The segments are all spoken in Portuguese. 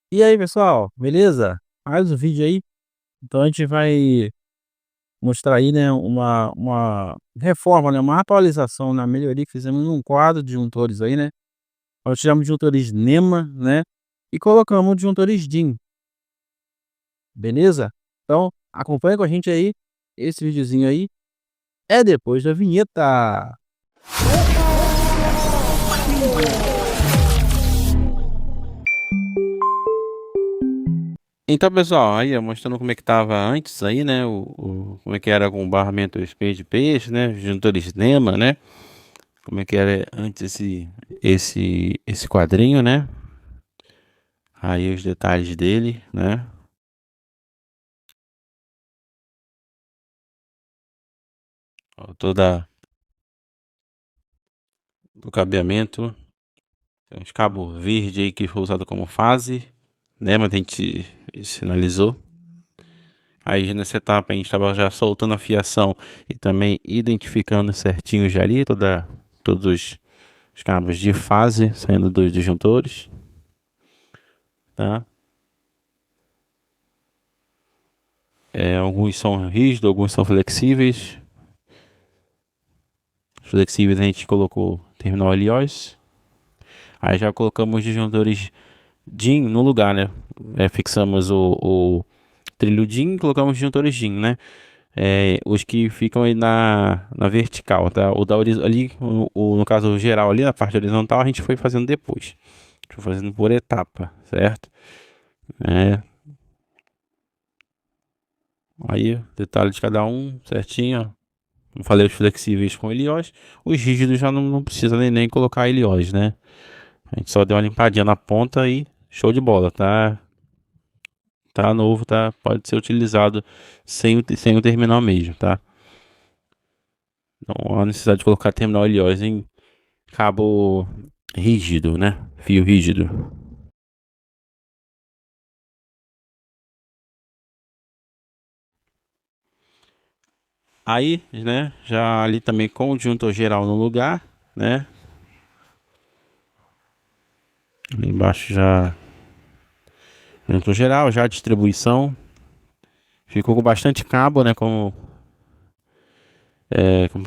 E aí, pessoal, beleza? Mais um vídeo aí. Então a gente vai mostrar aí, né, uma reforma, né, uma atualização na melhoria que fizemos num quadro de disjuntores aí, né? Nós tiramos disjuntores NEMA, né, e colocamos disjuntores DIN, beleza? Então acompanha com a gente aí, esse videozinho aí é depois da vinheta. Então, pessoal, aí ó, mostrando como é que tava antes aí, né? Como é que era com o barramento espelho de peixe, né? Juntores Nema, né? Como é que era antes esse quadrinho, né? Aí os detalhes dele, né? Ó, toda o cabeamento, tem uns cabos verde aí que foi usado como fase, né? Mas a gente sinalizou. Aí nessa etapa a gente estava já soltando a fiação e também identificando certinho já ali todos os cabos de fase saindo dos disjuntores, tá? Alguns são rígidos, alguns são flexíveis. Os flexíveis a gente colocou terminal helios. Aí já colocamos disjuntores DIN no lugar, né? Fixamos o trilho DIN e colocamos disjuntores DIN, né? Os que ficam aí na vertical, tá? O da ali, no caso geral ali, na parte horizontal, a gente foi fazendo depois. A gente foi fazendo por etapa, certo? É, aí, detalhe de cada um, certinho, ó. Como falei, os flexíveis com heliós. Os rígidos já não precisa nem colocar heliós, né? A gente só deu uma limpadinha na ponta e show de bola, tá? Tá novo, tá? Pode ser utilizado sem o terminal mesmo, tá? Não há necessidade de colocar terminal heliós em cabo rígido, né? Fio rígido. Aí, né? Já ali também com o disjuntor geral no lugar, né? Ali embaixo já disjuntor geral, já a distribuição. Ficou com bastante cabo, né? Como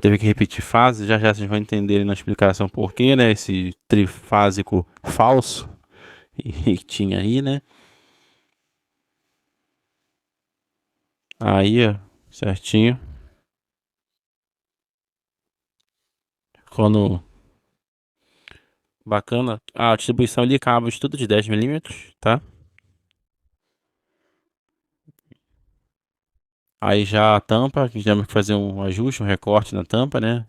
teve que repetir fase, já já vocês vão entender na explicação por quê, né? Esse trifásico falso que tinha aí, né? Aí, ó, certinho. Quando bacana. A distribuição de cabos tudo de 10 mm, tá? Aí já a tampa, que temos que fazer um ajuste, um recorte na tampa, né?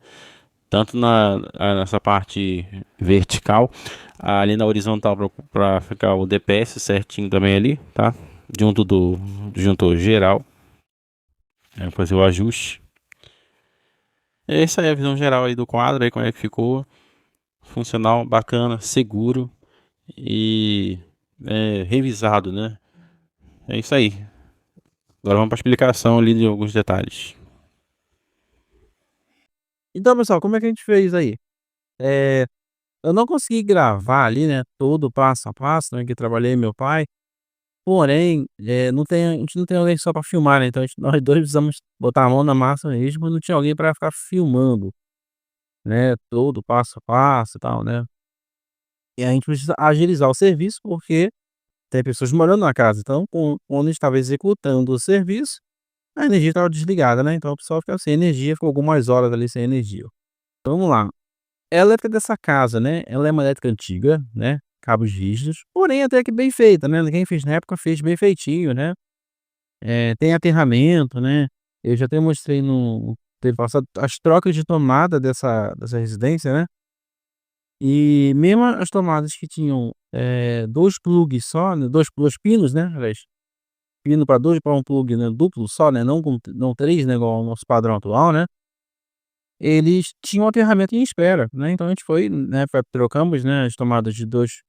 Tanto nessa parte vertical, ali na horizontal para ficar o DPS certinho também ali, tá? Junto do juntor geral, fazer o ajuste. Essa é a visão geral aí do quadro, aí como é que ficou. Funcional, bacana, seguro e revisado, né? É isso aí. Agora vamos para a explicação ali de alguns detalhes. Então, pessoal, como é que a gente fez aí? É, eu não consegui gravar ali, né, todo o passo a passo, né, que trabalhei meu pai. Porém, não tem a gente não tem alguém só para filmar, né, então nós 2 precisamos botar a mão na massa mesmo, não tinha alguém para ficar filmando, né, todo o passo a passo e tal, né. E a gente precisa agilizar o serviço, porque tem pessoas morando na casa, então quando a gente estava executando o serviço, a energia estava desligada, né, então o pessoal ficava sem energia, ficou algumas horas ali sem energia. Então vamos lá, a elétrica dessa casa, né, ela é uma elétrica antiga, né, cabos rígidos, porém até que bem feita, né, quem fez na época fez bem feitinho, né. Tem aterramento, né, eu já até mostrei no teve passado as trocas de tomada dessa residência, né, e mesmo as tomadas que tinham, 2 plugs só, né, 2 pinos, né, aliás, pino para 2 para um plug, né, duplo só, né, não 3, né, igual ao nosso padrão atual, né, eles tinham aterramento em espera, né, então a gente foi, né, trocamos, né, as tomadas de dois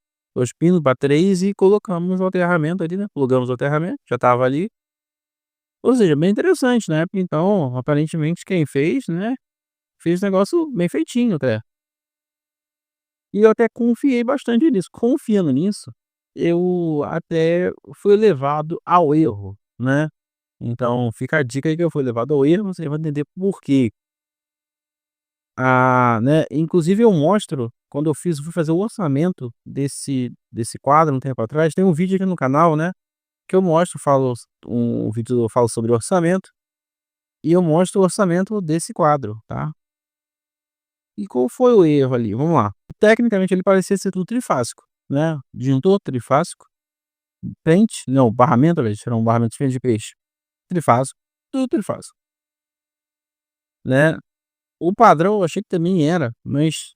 pinos para 3 e colocamos o aterramento ali, né, plugamos o aterramento, já estava ali. Ou seja, bem interessante, né, então, aparentemente quem fez, né, fez o negócio bem feitinho até. E eu até confiei bastante nisso. Confiando nisso, eu até fui levado ao erro, né. Então fica a dica aí que eu fui levado ao erro, você vai entender por quê. Né, inclusive eu mostro, quando fui fazer o orçamento desse quadro um tempo atrás, tem um vídeo aqui no canal, né, que eu mostro, um vídeo eu falo sobre orçamento, e eu mostro o orçamento desse quadro, tá. E qual foi o erro ali? Vamos lá. Tecnicamente ele parecia ser tudo trifásico, né, disjuntor trifásico, pente não, barramento, aliás, era um barramento de peixe, trifásico, tudo trifásico, né. O padrão eu achei que também era, mas,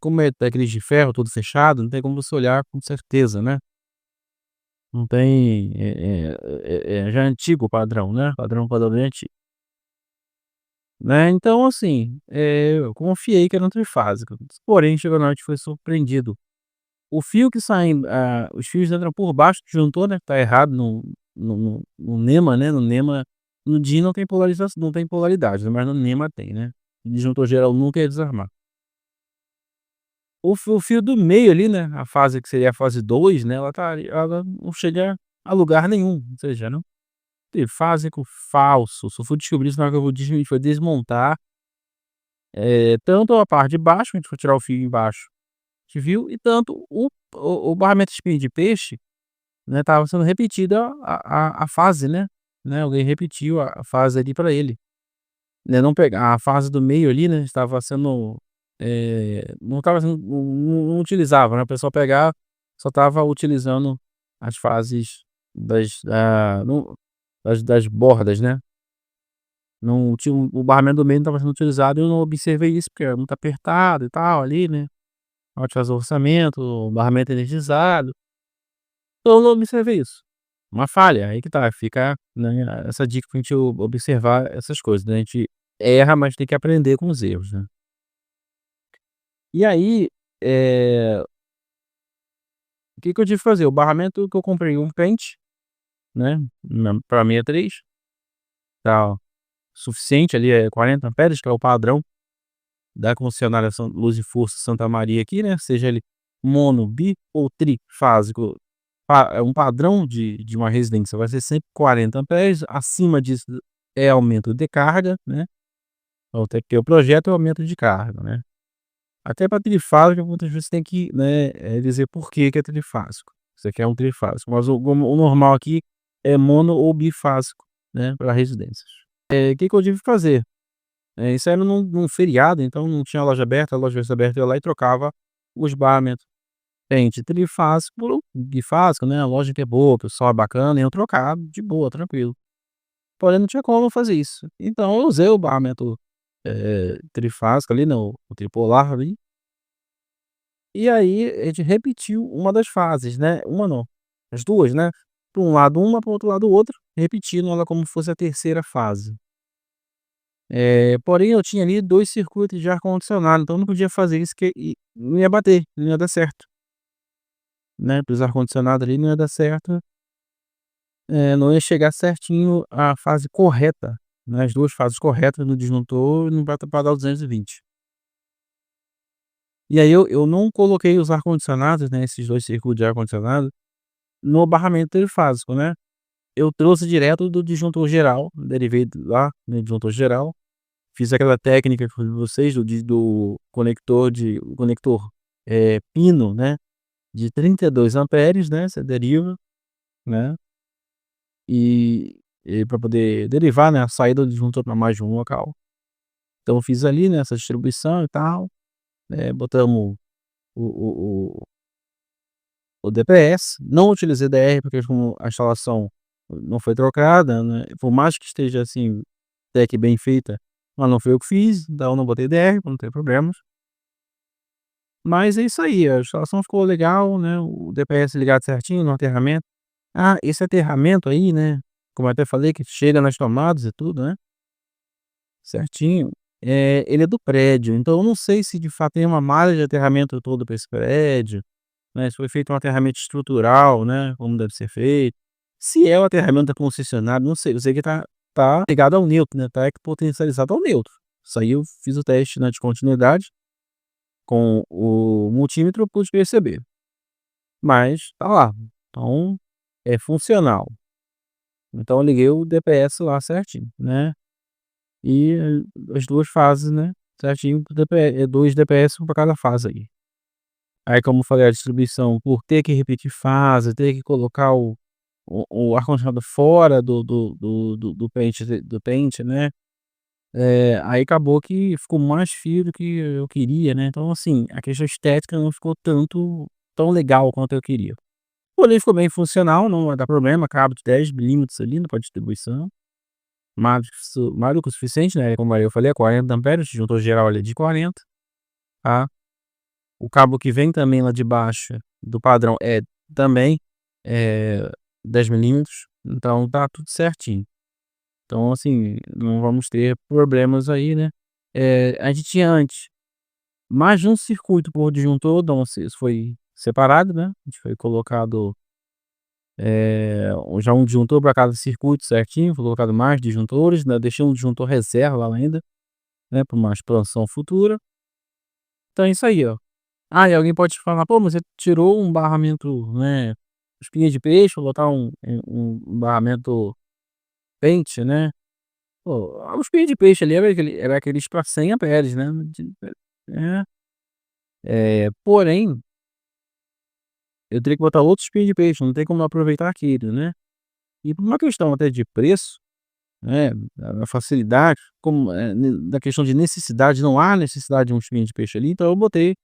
como é daqueles de ferro todo fechado, não tem como você olhar com certeza, né. Não tem, já é antigo o padrão, né, padrão bem antigo, né. Então assim, eu confiei que era um trifásico, porém chegou na hora que fui surpreendido. O fio que saem, os fios entram por baixo do disjuntor, né, tá errado no NEMA, né, no DIN não tem não tem polaridade, mas no NEMA tem, né. O disjuntor geral nunca ia desarmar. O fio do meio ali, né, a fase que seria a fase 2, né, ela não chega a lugar nenhum, ou seja, não trifásico falso, só fui descobrir isso na hora que a gente foi desmontar, tanto a parte de baixo, a gente foi tirar o fio embaixo, a gente viu, e tanto o barramento de espinha de peixe, né, estava sendo repetida a fase, né, alguém repetiu a fase ali pra ele, né, não pegar a fase do meio ali, né, estava sendo, não estava sendo não utilizava, né, o pessoal pegava, só estava utilizando as fases não das bordas, né, não tinha o barramento do meio não estava sendo utilizado e eu não observei isso, porque era muito apertado e tal ali, né, na hora de fazer o orçamento, o barramento energizado, então eu não observei isso. Uma falha, aí que tá, fica, né, essa dica pra gente observar essas coisas, né, a gente erra, mas tem que aprender com os erros, né. E aí, o que que eu tive que fazer? O barramento que eu comprei um pente, né, pra 63, tá suficiente ali, 40 amperes, que é o padrão da concessionária Luz e Força Santa Maria aqui, né, seja ele mono, bi ou trifásico, é um padrão de uma residência, vai ser sempre 40 amperes, acima disso é aumento de carga, né, então tem que ter o projeto e o aumento de carga, né. Até para trifásico muitas vezes tem que, né, dizer por que que é trifásico. Isso aqui é um trifásico, mas o normal aqui é mono ou bifásico, né, para residências. Que eu tive que fazer? Isso era num feriado, então não tinha loja aberta, a loja tivesse aberta eu ia lá e trocava os barramentos. Pente trifásico por um bifásico, né, a loja que é boa, o pessoal é bacana, iam trocar de boa, tranquilo. Porém não tinha como fazer isso. Então eu usei o barramento, trifásico ali, né, o tripolar ali. E aí a gente repetiu uma das fases, né, uma não, as 2, né, para um lado uma, para o outro lado outra, repetindo ela como fosse a terceira fase. Porém eu tinha ali 2 circuitos de ar-condicionado, então eu não podia fazer isso que não ia bater, não ia dar certo, né, para os ar-condicionado ali não ia dar certo, não ia chegar certinho a fase correta, né, as 2 fases corretas no disjuntor não vai pra dar o 220. E aí eu não coloquei os ar-condicionados, né, esses 2 circuitos de ar-condicionado no barramento trifásico, né. Eu trouxe direto do disjuntor geral, derivei lá no disjuntor geral, fiz aquela técnica que eu falei pra vocês do conector, pino, né, de 32 amperes, né, você deriva, né, pra poder derivar, né, a saída do disjuntor pra mais de um local. Então eu fiz ali, né, essa distribuição e tal, botamos o o DPS, não utilizei DR, porque como a instalação não foi trocada, né, por mais que esteja, assim, até que bem feita, mas não foi eu que fiz, então eu não botei DR pra não ter problemas. Mas é isso aí, a instalação ficou legal, né, o DPS ligado certinho no aterramento. Esse aterramento aí, né, como eu até falei que chega nas tomadas e tudo, né, certinho, ele é do prédio, então eu não sei se de fato tem uma malha de aterramento todo para esse prédio, né, se foi feito um aterramento estrutural, né, como deve ser feito. Se é o aterramento da concessionária, não sei, eu sei que tá ligado ao neutro, né, tá potencializado ao neutro. Isso aí eu fiz o teste, né, de continuidade com o multímetro, eu pude perceber. mas tá lá. Então, é funcional. Então eu liguei o DPS lá certinho, né, e as 2 fases, né, certinho com DP 2 DPS pra cada fase aí. Aí como eu falei, a distribuição por ter que repetir fase, ter que colocar o ar-condicionado fora do pente, né, aí acabou que ficou mais frio do que eu queria, né, então assim, a questão estética não ficou tão legal quanto eu queria. Porém ficou bem funcional, não vai dar problema, cabo de 10 milímetros ali pra distribuição, mais do que o suficiente, né, como aí eu falei, é 40 amperes, o disjuntor geral ali é de 40, tá. O cabo que vem também lá de baixo do padrão é também, eh, 10 milímetros, então tá tudo certinho. Então assim, não vamos ter problemas aí, né. A gente tinha antes mais de um circuito por disjuntor, então assim, isso foi separado, né, a gente foi colocado, já um disjuntor para cada circuito certinho, foi colocado mais disjuntores, né, deixei um disjuntor reserva lá ainda, né, para uma expansão futura. Então é isso aí, ó. Ah, e alguém pode falar: "Pô, mas você tirou um barramento, né, espinha de peixe, vou botar um barramento pente, né". Pô, a espinha de peixe ali era aqueles pra 100 amperes, né, é, porém, eu teria que botar outro espinho de peixe, não tem como aproveitar aquele, né. E por uma questão até de preço, né, a facilidade, como, da questão de necessidade, não há necessidade de um espinho de peixe ali, então eu botei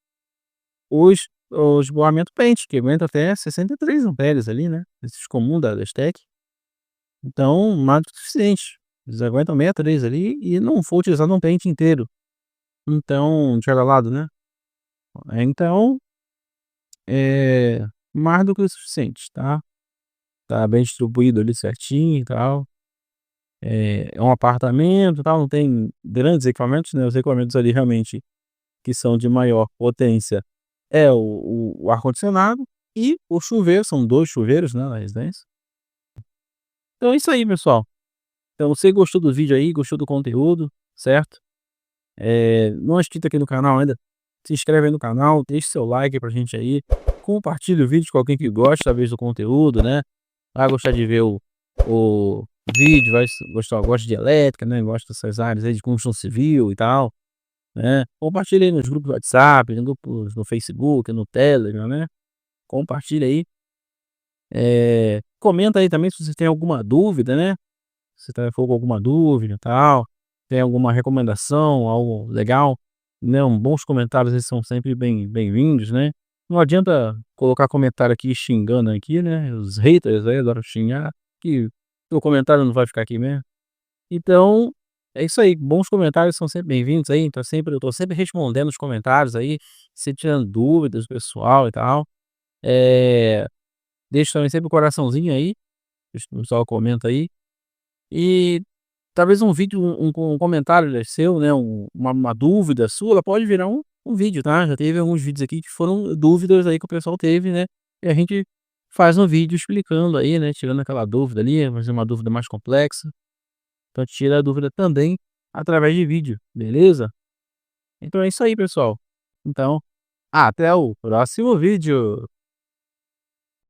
os escoamento pente, que aguenta até 63 amperes ali, né, esses comum da Stec. Então, mais do que suficiente. Eles aguentam 63 ali e não for utilizado um pente inteiro. Então, de cada lado, né. Então, mais do que o suficiente, tá. Tá bem distribuído ali certinho e tal. É um apartamento e tal, não tem grandes equipamentos, né, os equipamentos ali realmente que são de maior potência é o ar-condicionado e o chuveiro, são 2 chuveiros, né, na residência. Então é isso aí, pessoal. Então você gostou do vídeo aí, gostou do conteúdo, certo? Não é inscrito aqui no canal ainda, se inscreve aí no canal, deixa seu like pra gente aí, compartilha o vídeo com alguém que gosta talvez do conteúdo, né, vai gostar de ver o vídeo, vai gostar, gosta de elétrica, né, gosta dessas áreas aí de construção civil e tal, né. Compartilha aí nos grupos do WhatsApp, no grupos no Facebook, no Telegram, né, compartilha aí. Comenta aí também se você tem alguma dúvida, né, se tá ficou com alguma dúvida e tal, tem alguma recomendação, algo legal, né, bons comentários eles são sempre bem-vindos, né. Não adianta colocar comentário aqui xingando aqui, né, os haters aí adoram xingar, que o comentário não vai ficar aqui mesmo. Então, é isso aí, bons comentários são sempre bem-vindos aí, então eu tô sempre respondendo os comentários aí, sempre tirando dúvidas do pessoal e tal. Eh, Deixo também sempre o coraçãozinho aí, o pessoal comenta aí. E talvez um vídeo, um comentário seu, né, uma dúvida sua, ela pode virar um vídeo, tá. Já teve alguns vídeos aqui que foram dúvidas aí que o pessoal teve, né, e a gente faz um vídeo explicando aí, né, tirando aquela dúvida ali, mas é uma dúvida mais complexa, então tira a dúvida também através de vídeo, beleza? Então é isso aí, pessoal. Então, até o próximo vídeo.